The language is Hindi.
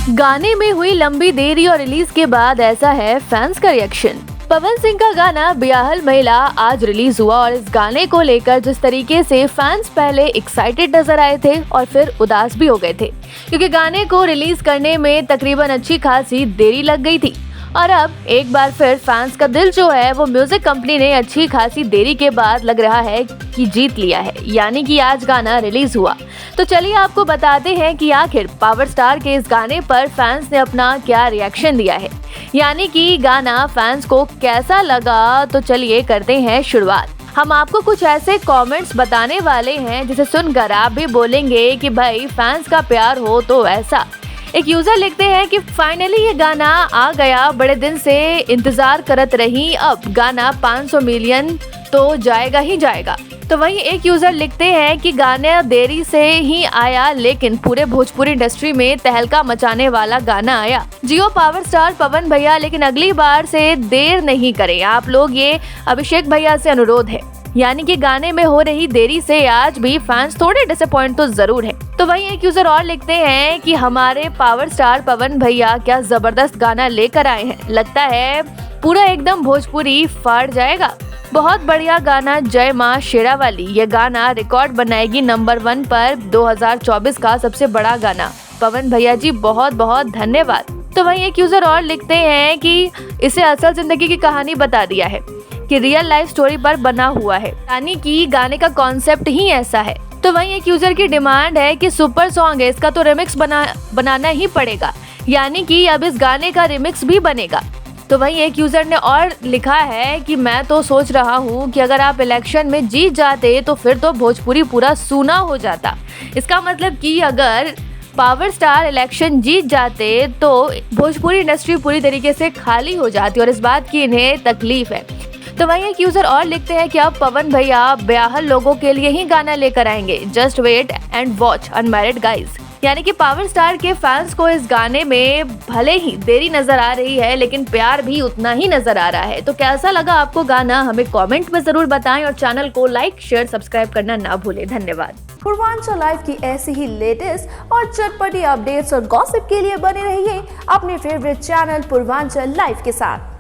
गाने में हुई लंबी देरी और रिलीज के बाद ऐसा है फैंस का रिएक्शन। पवन सिंह का गाना बेहाल महिला आज रिलीज हुआ और इस गाने को लेकर जिस तरीके से फैंस पहले एक्साइटेड नजर आए थे और फिर उदास भी हो गए थे, क्योंकि गाने को रिलीज करने में तकरीबन अच्छी खासी देरी लग गई थी। और अब एक बार फिर फैंस का दिल जो है वो म्यूजिक कंपनी ने अच्छी खासी देरी के बाद लग रहा है कि जीत लिया है, यानी कि आज गाना रिलीज हुआ। तो चलिए आपको बताते हैं कि आखिर पावर स्टार के इस गाने पर फैंस ने अपना क्या रिएक्शन दिया है, यानी कि गाना फैंस को कैसा लगा। तो चलिए करते हैं शुरुआत। हम आपको कुछ ऐसे कमेंट्स बताने वाले हैं जिसे सुनकर आप भी बोलेंगे कि भाई फैंस का प्यार हो तो ऐसा। एक यूजर लिखते हैं कि फाइनली ये गाना आ गया, बड़े दिन से इंतजार करत रही, अब गाना 500 मिलियन तो जाएगा ही जाएगा। तो वहीं एक यूजर लिखते हैं कि गाना देरी से ही आया लेकिन पूरे भोजपुरी इंडस्ट्री में तहलका मचाने वाला गाना आया। जियो पावर स्टार पवन भैया, लेकिन अगली बार से देर नहीं करें आप लोग, ये अभिषेक भैया से अनुरोध है। यानी कि गाने में हो रही देरी से आज भी फैंस थोड़े डिसअपॉइंट तो जरूर है। तो वहीं एक यूजर और लिखते हैं कि हमारे पावर स्टार पवन भैया क्या जबरदस्त गाना लेकर आए हैं, लगता है पूरा एकदम भोजपुरी फाड़ जाएगा। बहुत बढ़िया गाना, जय माँ शेरावाली। ये गाना रिकॉर्ड बनाएगी नंबर 1 पर 2024 का सबसे बड़ा गाना। पवन भैया जी बहुत बहुत धन्यवाद। तो वहीं एक यूजर और लिखते हैं कि इसे असल जिंदगी की कहानी बता दिया है कि रियल लाइफ स्टोरी पर बना हुआ है, यानी कि गाने का कॉन्सेप्ट ही ऐसा है। तो वहीं एक यूजर की डिमांड है कि सुपर सॉन्ग है, इसका तो रिमिक्स बनाना ही पड़ेगा, यानी कि अब इस गाने का रिमिक्स भी बनेगा। तो वहीं एक यूजर ने और लिखा है कि मैं तो सोच रहा हूँ कि अगर आप इलेक्शन में जीत जाते तो फिर तो भोजपुरी पूरा सूना हो जाता। इसका मतलब कि अगर पावर स्टार इलेक्शन जीत जाते तो भोजपुरी इंडस्ट्री पूरी तरीके से खाली हो जाती और इस बात की इन्हें तकलीफ है। तो वहीं एक यूजर और लिखते हैं कि अब पवन भैया ब्याहल लोगों के लिए ही गाना लेकर आएंगे, just wait and watch unmarried guys. यानी कि पावर स्टार के फैंस को इस गाने में भले ही देरी नजर आ रही है लेकिन प्यार भी उतना ही नजर आ रहा है। तो कैसा लगा आपको गाना, हमें कमेंट में जरूर बताएं और चैनल को लाइक शेयर सब्सक्राइब करना ना भूलें। धन्यवाद। पूर्वांचल लाइव की ऐसी ही लेटेस्ट और चटपटी अपडेट्स और गॉसिप के लिए बने रहिए अपने फेवरेट चैनल पूर्वांचल लाइव के साथ।